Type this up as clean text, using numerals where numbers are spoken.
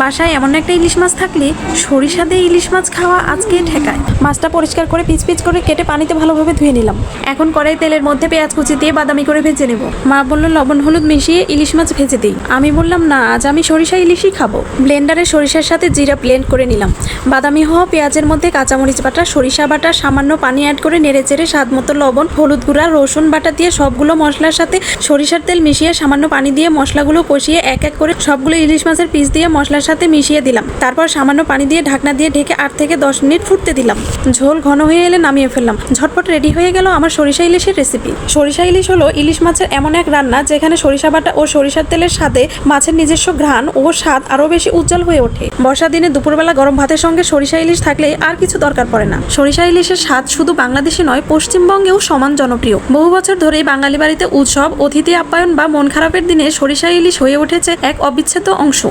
বাসায় এমন একটা ইলিশ মাছ থাকলে সরিষা দিয়ে ইলিশ মাছ খাওয়া আজকে ঠেকায়। মাছটা পরিষ্কার করে পিচ পিচ করে কেটে পানিতে ভালোভাবে ধুয়ে নিলাম। এখন কড়াই তেলের মধ্যে পেঁয়াজ কুচি দিয়ে বাদামি করে ভেজে নেব। মা বলল লবণ হলুদ মিশিয়ে ইলিশ মাছ ভেজে দিই। আমি বললাম না, আজ আমি সরিষা ইলিশই খাবো। ব্লেন্ডারে সরিষার সাথে জিরা ব্লেন্ড করে নিলাম। বাদামি হওয়া পেঁয়াজের মধ্যে কাঁচামরিচ বাটা, সরিষা বাটা, সামান্য পানি অ্যাড করে নেড়ে চেড়ে স্বাদ মতো লবণ, হলুদ গুঁড়া, রসুন বাটা দিয়ে সবগুলো মশলার সাথে সরিষার তেল মিশিয়ে সামান্য পানি দিয়ে মশলাগুলো কষিয়ে এক এক করে সবগুলো ইলিশ মাছের পিস দিয়ে মশলার সাথে মিশিয়ে দিলাম। তারপর সামান্য পানি দিয়ে ঢাকনা দিয়ে ঢেকে 8 থেকে 10 মিনিট ফুটতে দিলাম। ঝোল ঘন হয়ে এলে নামিয়ে ফেললাম। ঝটপট রেডি হয়ে গেল আমার সরিষা ইলিশের রেসিপি। সরিষা ইলিশ হলো ইলিশ মাছের এমন এক রান্না যেখানে সরিষা বাটা ও সরিষার তেলের সাথে মাছের নিজস্ব ঘ্রাণ ও স্বাদ আরো বেশি উজ্জ্বল হয়ে ওঠে। বর্ষা দিনে দুপুরবেলা গরম ভাতের সঙ্গে সরিষা ইলিশ থাকলে আর কিছু দরকার পড়ে না। সরিষা ইলিশের স্বাদ শুধু বাংলাদেশে নয়, পশ্চিমবঙ্গেও সমান জনপ্রিয়। বহু বছর ধরেই বাঙালি বাড়িতে উৎসব, অতিথি আপ্যায়ন বা মন খারাপের দিনে সরিষা ইলিশ হয়ে উঠেছে এক অবিচ্ছেদ্য অংশ।